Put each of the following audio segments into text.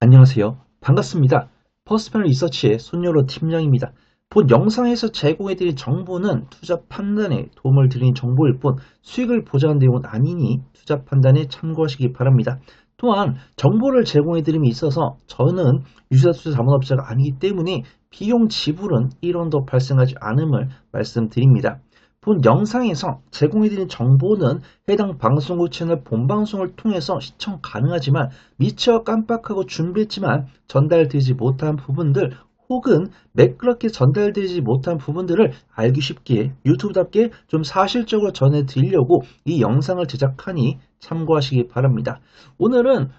안녕하세요. 반갑습니다. 퍼스널 리서치의 손여로 팀장입니다. 본 영상에서 제공해드린 정보는 투자 판단에 도움을 드리는 정보일 뿐 수익을 보장한 내용은 아니니 투자 판단에 참고하시기 바랍니다. 또한 정보를 제공해드림에 있어서 저는 유사투자 자문업자가 아니기 때문에 비용 지불은 1원도 발생하지 않음을 말씀드립니다. 본 영상에서 제공해드린 정보는 해당 방송국 채널 본방송을 통해서 시청 가능하지만 미처 깜빡하고 준비했지만 전달되지 못한 부분들 혹은 매끄럽게 전달되지 못한 부분들을 알기 쉽게 유튜브답게 좀 사실적으로 전해드리려고 이 영상을 제작하니 참고하시기 바랍니다. 오늘은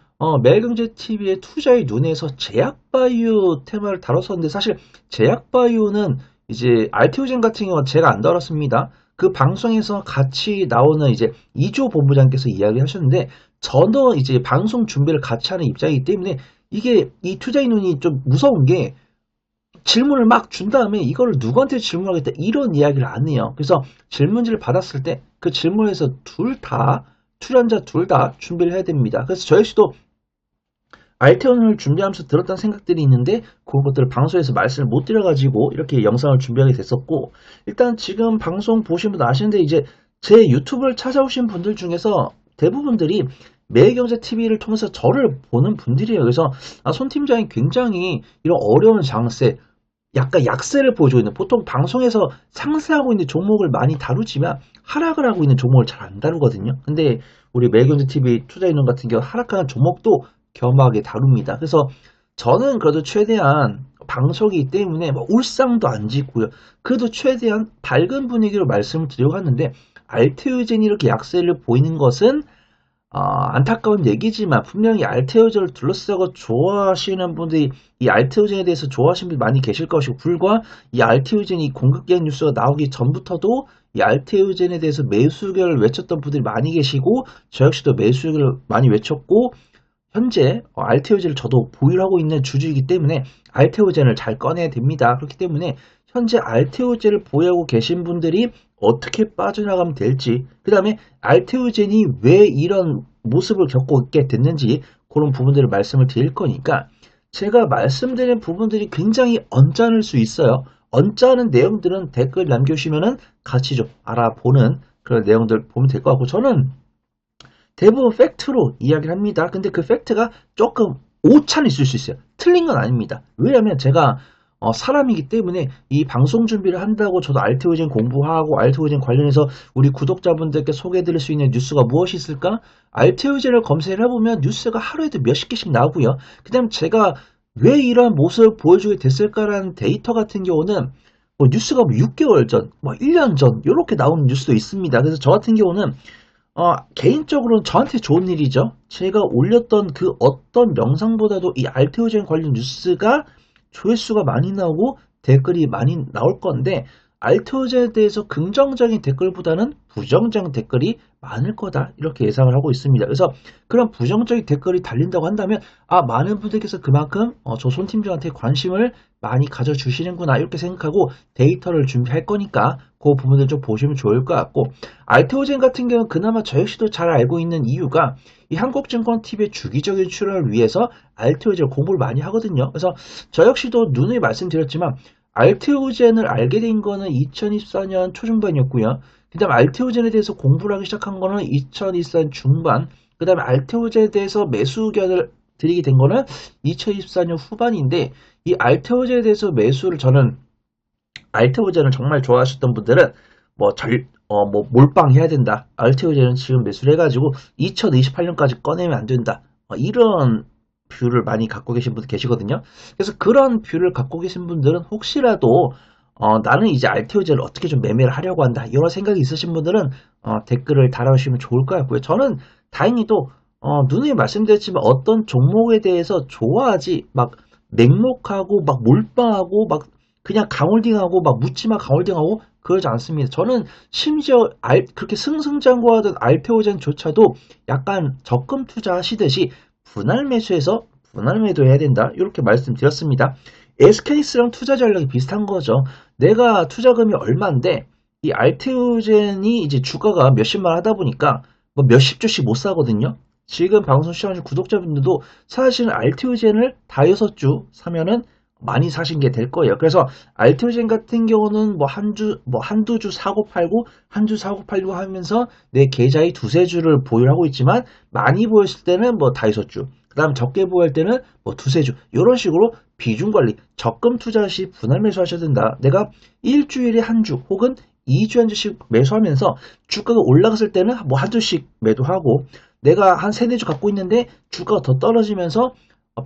매일경제TV의 투자의 눈에서 제약바이오 테마를 다뤘었는데 사실 제약바이오는 이제 알테오젠 같은 경우는 제가 안 다뤘습니다. 그 방송에서 같이 나오는 이제 이조 본부장께서 이야기하셨는데 저는 이제 방송 준비를 같이 하는 입장이기 때문에 이게 이 투자의 눈이 좀 무서운 게 질문을 막 준 다음에 이거를 누구한테 질문하겠다 이런 이야기를 안 해요. 그래서 질문지를 받았을 때 그 질문에서 출연자 둘 다 준비를 해야 됩니다. 그래서 저 역시도 알테온을 준비하면서 들었던 생각들이 있는데 그런 것들을 방송에서 말씀을 못 드려가지고 이렇게 영상을 준비하게 됐었고 일단 지금 방송 보신 분 아시는데 이제 제 유튜브를 찾아오신 분들 중에서 대부분들이 매일경제TV를 통해서 저를 보는 분들이에요. 그래서 손 팀장이 굉장히 이런 어려운 장세 약간 약세를 보여주고 있는 보통 방송에서 상세하고 있는 종목을 많이 다루지만 하락을 하고 있는 종목을 잘 안 다루거든요. 근데 우리 매일경제TV 투자인원 같은 경우 하락하는 종목도 겸하게 다룹니다. 그래서 저는 그래도 최대한 방송이기 때문에 뭐 울상도 안 짓고요. 그래도 최대한 밝은 분위기로 말씀을 드리려고 하는데 알테오젠이 이렇게 약세를 보이는 것은 안타까운 얘기지만 분명히 알테오젠을 둘러싸고 좋아하시는 분들이 이 알테오젠에 대해서 좋아하시는 분들이 많이 계실 것이고 불과 이 알테오젠이 공급기한 뉴스가 나오기 전부터도 이 알테오젠에 대해서 매수 의견을 외쳤던 분들이 많이 계시고 저 역시도 매수 의견을 많이 외쳤고 현재 알테오젠을 저도 보유하고 있는 주주이기 때문에 알테오젠을 잘 꺼내야 됩니다. 그렇기 때문에 현재 알테오젠을 보유하고 계신 분들이 어떻게 빠져나가면 될지 그 다음에 알테오젠이 왜 이런 모습을 겪고 있게 됐는지 그런 부분들을 말씀을 드릴 거니까 제가 말씀드린 부분들이 굉장히 언짢을 수 있어요. 언짢은 내용들은 댓글 남겨주시면 같이 좀 알아보는 그런 내용들 보면 될 것 같고 저는 대부분 팩트로 이야기를 합니다. 근데 그 팩트가 조금 오차는 있을 수 있어요. 틀린 건 아닙니다. 왜냐면 제가 사람이기 때문에 이 방송 준비를 한다고 저도 알테오젠 공부하고 알테오젠 관련해서 우리 구독자분들께 소개해드릴 수 있는 뉴스가 무엇이 있을까? 알테오젠을 검색을 해보면 뉴스가 하루에도 몇십 개씩 나오고요. 그 다음 제가 왜 이러한 모습을 보여주게 됐을까라는 데이터 같은 경우는 뭐 뉴스가 뭐 6개월 전, 뭐 1년 전 이렇게 나오는 뉴스도 있습니다. 그래서 저 같은 경우는 개인적으로는 저한테 좋은 일이죠. 제가 올렸던 그 어떤 영상보다도 이 알테오젠 관련 뉴스가 조회수가 많이 나오고 댓글이 많이 나올 건데 알테오젠에 대해서 긍정적인 댓글보다는 부정적인 댓글이 많을 거다 이렇게 예상을 하고 있습니다. 그래서 그런 부정적인 댓글이 달린다고 한다면 많은 분들께서 그만큼 저 손 팀장한테 관심을 많이 가져주시는구나 이렇게 생각하고 데이터를 준비할 거니까 그 부분을 좀 보시면 좋을 것 같고 알테오젠 같은 경우는 그나마 저 역시도 잘 알고 있는 이유가 이 한국증권TV의 주기적인 출연을 위해서 알테오젠 공부를 많이 하거든요. 그래서 저 역시도 누누이 말씀드렸지만 알테오젠을 알게 된 거는 2024년 초중반이었고요. 그 다음에 알테오젠에 대해서 공부를 하기 시작한 거는 2024년 중반, 그 다음에 알테오젠에 대해서 매수 의견을 드리게 된 거는 2024년 후반인데 이 알테오젠에 대해서 매수를 저는 알테오젠을 정말 좋아하셨던 분들은 뭐 몰빵해야 된다. 알테오젠은 지금 매수를 해가지고 2028년까지 꺼내면 안 된다. 이런 뷰를 많이 갖고 계신 분들 계시거든요. 그래서 그런 뷰를 갖고 계신 분들은 혹시라도 나는 이제 알테오젠을 어떻게 좀 매매를 하려고 한다. 이런 생각이 있으신 분들은 댓글을 달아주시면 좋을 것 같고요. 저는 다행히도 누누이 말씀드렸지만 어떤 종목에 대해서 좋아하지 막 맹목하고 막 몰빵하고 막 그냥 강홀딩하고 막 묻지마 강홀딩하고 그러지 않습니다. 저는 심지어 그렇게 승승장구하던 알테오젠조차도 약간 적금 투자하시듯이 분할 매수해서 분할 매도해야 된다. 이렇게 말씀드렸습니다. SK스랑 투자 전략이 비슷한 거죠. 내가 투자금이 얼마인데 이 알테오젠이 이제 주가가 몇십만 하다 보니까 뭐 몇십 주씩 못 사거든요. 지금 방송 시청하신 구독자분들도 사실은 알테오젠을 다여섯 주 사면은 많이 사신 게 될 거예요. 그래서 알테오젠 같은 경우는 뭐 한두 주 사고 팔고 한 주 사고 팔고 하면서 내 계좌에 두세 주를 보유하고 있지만 많이 보였을 때는 뭐 다여섯 주, 그 다음 적게 보일 때는 뭐 두세 주, 이런 식으로 비중 관리, 적금 투자 시 분할 매수하셔야 된다. 내가 일주일에 한 주 혹은 2주에 한 주씩 매수하면서 주가가 올라갔을 때는 뭐 한 주씩 매도하고, 내가 한 세네 주 갖고 있는데 주가가 더 떨어지면서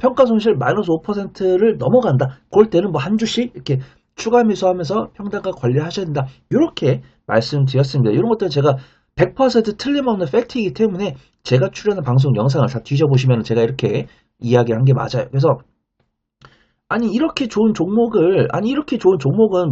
평가 손실 마이너스 5%를 넘어간다. 그럴 때는 뭐 한 주씩 이렇게 추가 매수하면서 평단가 관리하셔야 된다. 이렇게 말씀드렸습니다. 이런 것들은 제가 100% 틀림없는 팩트이기 때문에 제가 출연한 방송 영상을 다 뒤져보시면 제가 이렇게 이야기한 게 맞아요. 그래서 이렇게 좋은 종목은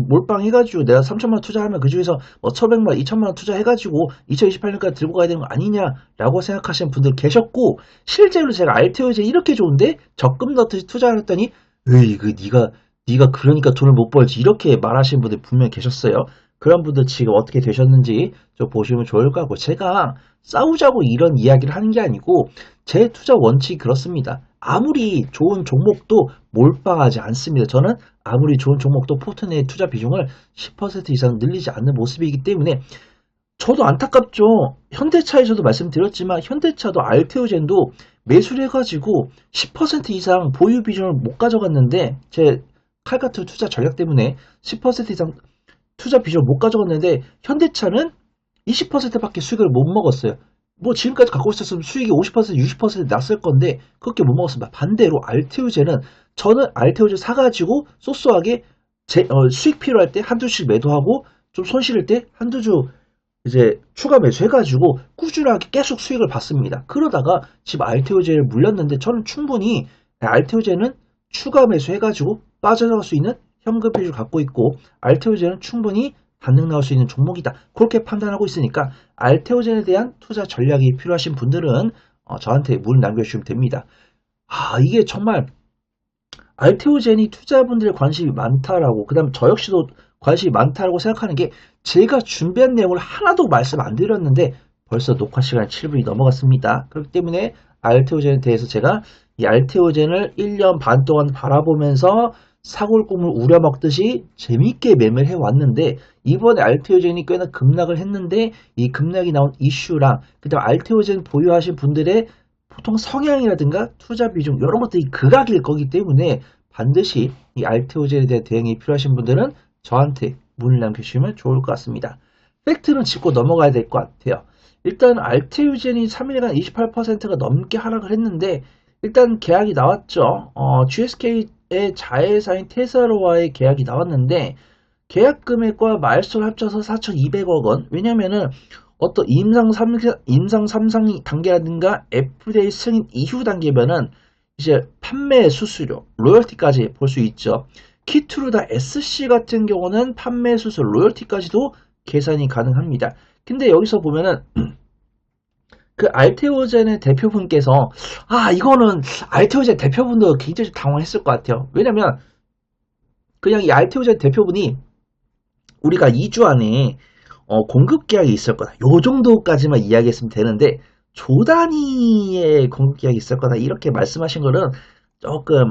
몰빵해가지고 내가 3천만 원 투자하면 그 중에서 뭐 1,100만 원, 2천만 원 투자해가지고 2028년까지 들고 가야 되는 거 아니냐라고 생각하시는 분들 계셨고, 실제로 제가 알테오제 이렇게 좋은데 적금 넣듯이 투자를 했더니 으이 그 네가 그러니까 돈을 못 벌지 이렇게 말하시는 분들 분명히 계셨어요. 그런 분들 지금 어떻게 되셨는지 좀 보시면 좋을 것 같고, 제가 싸우자고 이런 이야기를 하는 게 아니고 제 투자 원칙이 그렇습니다. 아무리 좋은 종목도 몰빵하지 않습니다. 저는 아무리 좋은 종목도 포트내의 투자 비중을 10% 이상 늘리지 않는 모습이기 때문에, 저도 안타깝죠. 현대차에서도 말씀드렸지만 현대차도 알테오젠도 매수를 해가지고 10% 이상 보유 비중을 못 가져갔는데, 제 칼같은 투자 전략 때문에 10% 이상 투자 비중을 못 가져갔는데 현대차는 20%밖에 수익을 못 먹었어요. 뭐 지금까지 갖고 있었으면 수익이 50% 60% 났을 건데 그렇게 못 먹었습니다. 반대로 알테오젠은, 저는 알테오젠 사가지고 소소하게 수익 필요할 때 한두씩 매도하고 좀 손실일 때 한두 주 이제 추가 매수해가지고 꾸준하게 계속 수익을 받습니다. 그러다가 지금 알테오젠을 물렸는데, 저는 충분히 알테오젠은 추가 매수해가지고 빠져나갈 수 있는 현금 비중을 갖고 있고 알테오젠은 충분히 반등 나올 수 있는 종목이다. 그렇게 판단하고 있으니까 알테오젠에 대한 투자 전략이 필요하신 분들은 저한테 문 남겨주시면 됩니다. 이게 정말 알테오젠이 투자분들의 관심이 많다라고, 그 다음 저 역시도 관심이 많다라고 생각하는 게, 제가 준비한 내용을 하나도 말씀 안 드렸는데 벌써 녹화 시간 7분이 넘어갔습니다. 그렇기 때문에 알테오젠에 대해서 제가 이 알테오젠을 1년 반 동안 바라보면서 사골 꿈을 우려먹듯이 재밌게 매매를 해왔는데, 이번에 알테오젠이 꽤나 급락을 했는데 이 급락이 나온 이슈랑 그 다음 알테오젠 보유하신 분들의 보통 성향이라든가 투자 비중 이런 것들이 극악일 거기 때문에 반드시 이 알테오젠에 대한 대응이 필요하신 분들은 저한테 문을 남겨주시면 좋을 것 같습니다. 팩트는 짚고 넘어가야 될 것 같아요. 일단 알테오젠이 3일간 28%가 넘게 하락을 했는데, 일단 계약이 나왔죠. GSK의 자회사인 테슬라와의 계약이 나왔는데 계약 금액과 마일스톤 합쳐서 4,200억 원. 왜냐면은 어떤 임상 3상 단계라든가 FDA 승인 이후 단계면은 이제 판매 수수료, 로열티까지 볼 수 있죠. 키트루다 SC 같은 경우는 판매 수수료, 로열티까지도 계산이 가능합니다. 근데 여기서 보면은 그 알테오젠의 대표분께서, 이거는 알테오젠 대표분도 굉장히 당황했을 것 같아요. 왜냐면 그냥 이 알테오젠 대표분이 우리가 2주 안에 공급 계약이 있을 거다, 요 정도까지만 이야기했으면 되는데 조 단위의 공급 계약이 있을 거다 이렇게 말씀하신 거는 조금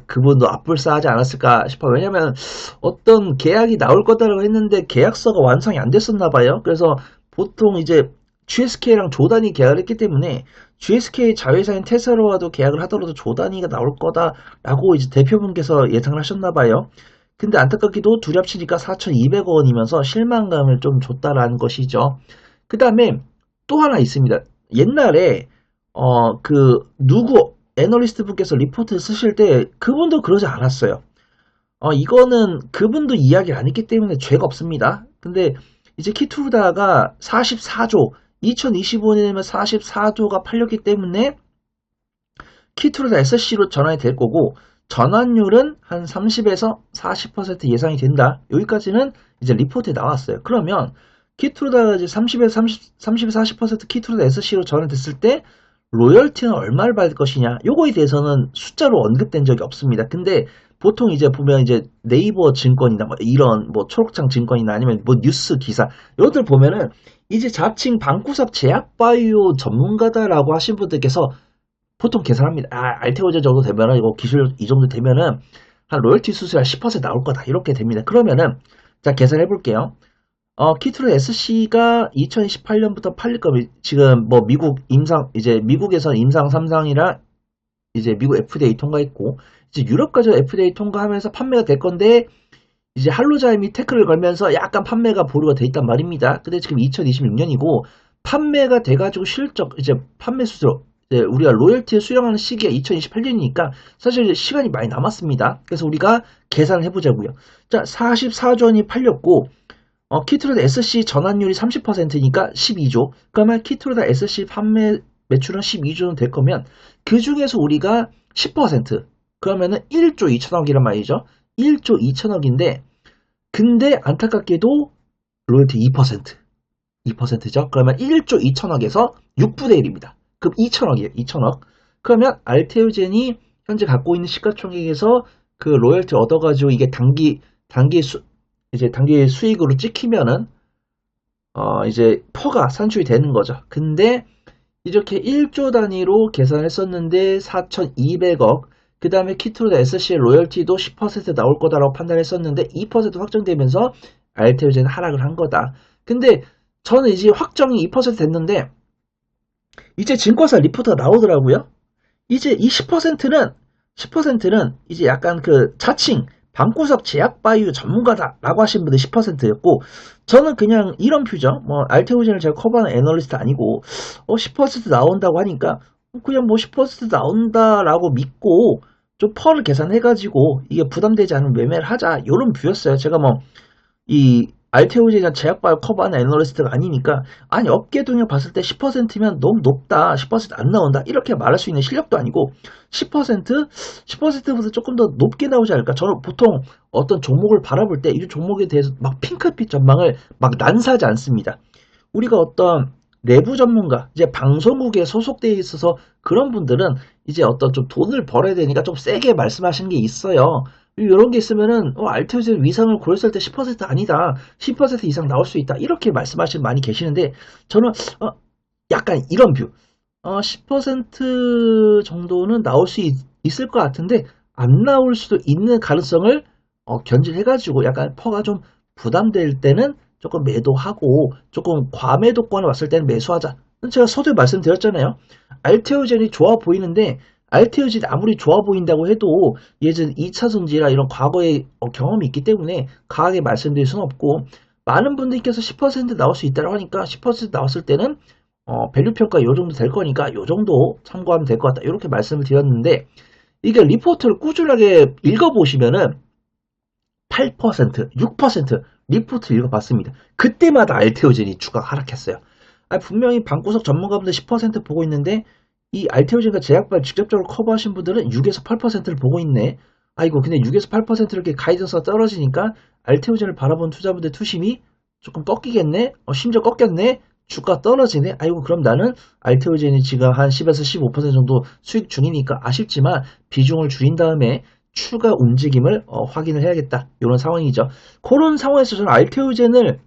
그분도 앞불싸하지 않았을까 싶어요. 왜냐면 어떤 계약이 나올 거다라고 했는데 계약서가 완성이 안 됐었나 봐요. 그래서 보통 이제 GSK랑 조 단위 계약을 했기 때문에 GSK 자회사인 테슬라와도 계약을 하더라도 조 단위가 나올 거다라고 이제 대표분께서 예상을 하셨나 봐요. 근데 안타깝게도 둘이 합치니까 4,200억 원이면서 실망감을 좀 줬다라는 것이죠. 그 다음에 또 하나 있습니다. 옛날에 누구 애널리스트 분께서 리포트 쓰실 때 그분도 그러지 않았어요. 이거는 그분도 이야기를 안 했기 때문에 죄가 없습니다. 근데 이제 키투르다가 44조, 2025년에 되면 44조가 팔렸기 때문에 키투르다 SC로 전환이 될 거고, 전환율은 한 30에서 40% 예상이 된다. 여기까지는 이제 리포트에 나왔어요. 그러면 키투르다가 이제 30에서 40% 키투르다 SC로 전환됐을 때 로열티는 얼마를 받을 것이냐, 요거에 대해서는 숫자로 언급된 적이 없습니다. 근데 보통 이제 보면 이제 네이버 증권이나 뭐 이런 뭐 초록창 증권이나 아니면 뭐 뉴스 기사 이것들 보면은 이제 자칭 방구석 제약바이오 전문가다라고 하신 분들께서 보통 계산합니다. 알테오제 정도 되면은 이거 기술 이 정도 되면은 한 로열티 수수료 10% 나올 거다 이렇게 됩니다. 그러면은 자 계산해 볼게요. 키트로 SC가 2018년부터 팔릴 거면 지금 뭐 미국 임상 이제 미국에서 임상 3상이라 이제 미국 FDA 통과했고 이제 유럽까지 FDA 통과하면서 판매가 될 건데 이제 할로자임이 태클을 걸면서 약간 판매가 보류가 돼 있단 말입니다. 근데 지금 2026년이고 판매가 돼가지고 실적 이제 판매 수수료 이제 우리가 로열티에 수령하는 시기가 2028년이니까 사실 시간이 많이 남았습니다. 그래서 우리가 계산을 해보자고요. 자, 44조 원이 팔렸고 키트로드 SC 전환율이 30%니까 12조. 그러면 키트로드 SC 판매 매출은 12조는 될 거면 그 중에서 우리가 10% 그러면은 1조 2천억이란 말이죠. 1조 2천억인데 근데 안타깝게도 로열티 2%. 2%죠. 그러면 1조 2천억에서 6분의 1입니다. 그럼 2천억이에요. 2천억. 그러면 알테오젠이 현재 갖고 있는 시가총액에서 그 로열티 얻어가지고 이게 단기 수익으로 찍히면은 이제 퍼가 산출이 되는 거죠. 근데 이렇게 1조 단위로 계산했었는데 4,200억 그 다음에 키트로드 SC의 로열티도 10% 나올 거다라고 판단했었는데 2% 확정되면서 알테오젠은 하락을 한 거다. 근데 저는 이제 확정이 2% 됐는데 이제 증권사 리포트가 나오더라고요. 이제 이 10%는 이제 약간 그 자칭 방구석 제약바이오 전문가다라고 하신 분들 10%였고 저는 그냥 이런 뷰죠. 뭐 알테오젠을 제가 커버하는 애널리스트 아니고 10% 나온다고 하니까 그냥 뭐 10% 나온다라고 믿고 좀 펄을 계산해가지고 이게 부담되지 않은 매매를 하자 이런 뷰였어요. 제가 뭐 이 알테오젠이나 제약바이오 커버하는 애널리스트가 아니니까 아니 업계 동향 봤을 때 10%면 너무 높다 10%안 나온다 이렇게 말할 수 있는 실력도 아니고 10%보다 조금 더 높게 나오지 않을까. 저는 보통 어떤 종목을 바라볼 때 이 종목에 대해서 막 핑크빛 전망을 막 난사하지 않습니다. 우리가 어떤 내부 전문가, 이제 방송국에 소속되어 있어서 그런 분들은 이제 어떤 좀 돈을 벌어야 되니까 좀 세게 말씀하시는 게 있어요. 이런 게 있으면은 알테오젠 위상을 고렸을 때 10% 아니다. 10% 이상 나올 수 있다. 이렇게 말씀하시는 많이 계시는데 저는 약간 이런 뷰. 10% 정도는 나올 수 있을 것 같은데 안 나올 수도 있는 가능성을 견질해가지고 약간 퍼가 좀 부담될 때는 조금 매도하고 조금 과매도권을 왔을 때는 매수하자. 제가 서두에 말씀드렸잖아요. 알테오젠이 좋아 보이는데 알테오젠이 아무리 좋아 보인다고 해도 예전 2차전지라 이런 과거의 경험이 있기 때문에 강하게 말씀드릴 수는 없고 많은 분들께서 10% 나올 수 있다고 하니까 10% 나왔을 때는 밸류 평가 요 정도 될 거니까 요 정도 참고하면 될 것 같다. 이렇게 말씀을 드렸는데 이게 리포트를 꾸준하게 읽어보시면은 8%, 6% 리포트 읽어봤습니다. 그때마다 알테오젠이 주가가 하락했어요. 분명히 방구석 전문가분들 10% 보고 있는데 이 알테오젠과 제약바를 직접적으로 커버하신 분들은 6에서 8%를 보고 있네. 아이고 근데 6에서 8% 이렇게 가이던스가 떨어지니까 알테오젠을 바라본 투자분들 투심이 조금 꺾이겠네. 심지어 꺾였네. 주가 떨어지네. 아이고 그럼 나는 알테오젠이 지금 한 10에서 15% 정도 수익 중이니까 아쉽지만 비중을 줄인 다음에 추가 움직임을 확인을 해야겠다. 이런 상황이죠. 그런 상황에서 저는 알테오젠을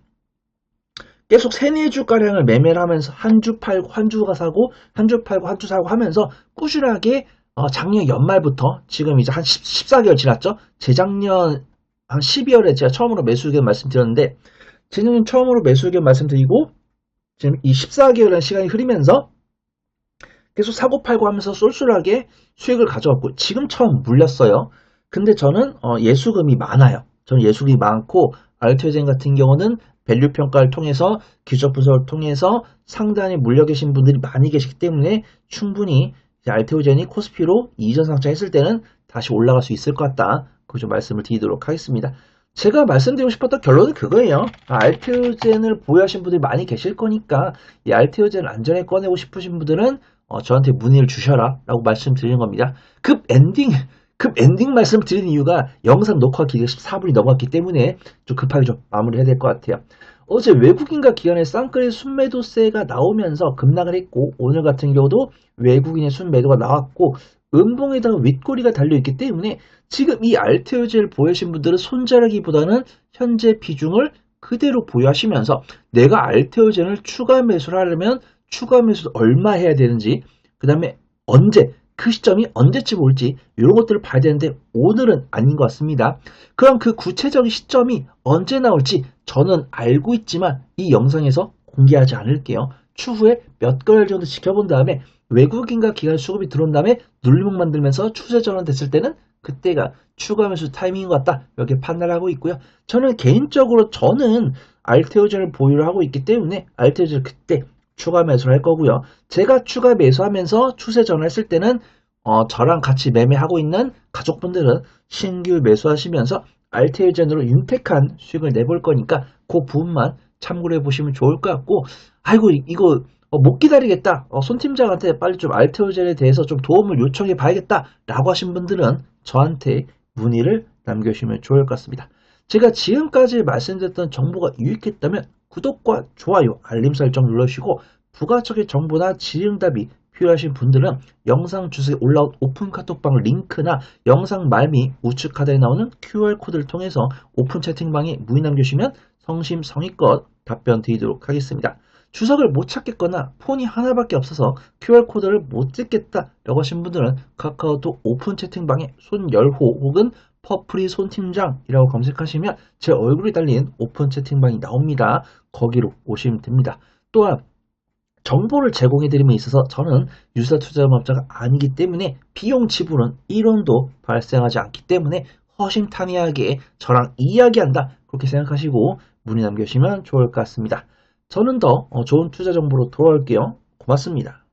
계속 3, 4주가량을 매매를 하면서 한 주 팔고 한 주가 사고 한 주 팔고 한 주 사고 하면서 꾸준하게 작년 연말부터 지금 이제 한 14개월 지났죠. 재작년 한 12월에 제가 처음으로 매수 의견 말씀드렸는데 재작년 처음으로 매수 의견 말씀드리고 지금 이 14개월의 시간이 흐르면서 계속 사고 팔고 하면서 쏠쏠하게 수익을 가져왔고 지금 처음 물렸어요. 근데 저는 예수금이 많아요. 저는 예수금이 많고 알테오젠 같은 경우는 밸류 평가를 통해서 기적 분석을 통해서 상단에 물려 계신 분들이 많이 계시기 때문에 충분히 알테오젠이 코스피로 이전 상승했을 때는 다시 올라갈 수 있을 것 같다. 그거 좀 말씀을 드리도록 하겠습니다. 제가 말씀드리고 싶었던 결론은 그거예요. 알테오젠을 보유하신 분들이 많이 계실 거니까 이 알테오젠을 안전에 꺼내고 싶으신 분들은 저한테 문의를 주셔라 라고 말씀드리는 겁니다. 급 엔딩 말씀을 드리는 이유가 영상 녹화 기계가 14분이 넘었기 때문에 좀 급하게 좀 마무리해야 될 것 같아요. 어제 외국인과 기관의 쌍끌이 순매도세가 나오면서 급락을 했고 오늘 같은 경우도 외국인의 순매도가 나왔고 은봉에다가 윗꼬리가 달려있기 때문에 지금 이 알테오젤 보유하신 분들은 손자르기보다는 현재 비중을 그대로 보유하시면서 내가 알테오젠을 추가 매수를 하려면 추가 매수 얼마 해야 되는지, 그 다음에 언제, 그 시점이 언제쯤 올지 이런 것들을 봐야 되는데 오늘은 아닌 것 같습니다. 그럼 그 구체적인 시점이 언제 나올지 저는 알고 있지만 이 영상에서 공개하지 않을게요. 추후에 몇 개월 정도 지켜본 다음에 외국인과 기관 수급이 들어온 다음에 눌림목 만들면서 추세 전환됐을 때는 그때가 추가 매수 타이밍인 것 같다, 이렇게 판단을 하고 있고요. 저는 개인적으로 알테오젠을 보유를 하고 있기 때문에 알테오젠을 그때 추가 매수를 할 거고요. 제가 추가 매수하면서 추세 전환했을 때는 저랑 같이 매매하고 있는 가족분들은 신규 매수하시면서 알테오젠으로 윤택한 수익을 내볼 거니까 그 부분만 참고를 해보시면 좋을 것 같고, 아이고 이거 못 기다리겠다, 손 팀장한테 빨리 좀 알테오젠에 대해서 좀 도움을 요청해 봐야겠다 라고 하신 분들은 저한테 문의를 남겨주시면 좋을 것 같습니다. 제가 지금까지 말씀드렸던 정보가 유익했다면 구독과 좋아요, 알림 설정 눌러주시고, 부가적인 정보나 질의응답이 필요하신 분들은 영상 주소에 올라온 오픈 카톡방 링크나 영상 말미 우측 카드에 나오는 QR코드를 통해서 오픈 채팅방에 문의 남겨주시면 성심성의껏 답변 드리도록 하겠습니다. 주석을 못 찾겠거나 폰이 하나밖에 없어서 QR코드를 못 찍겠다 라고 하신 분들은 카카오톡 오픈 채팅방에 손열호 혹은 퍼프리 손팀장이라고 검색하시면 제 얼굴이 달린 오픈 채팅방이 나옵니다. 거기로 오시면 됩니다. 또한 정보를 제공해드림에 있어서 저는 유사투자자업자가 아니기 때문에 비용 지불은 1원도 발생하지 않기 때문에 허심탄회하게 저랑 이야기한다, 그렇게 생각하시고 문의 남겨주시면 좋을 것 같습니다. 저는 더 좋은 투자 정보로 돌아올게요. 고맙습니다.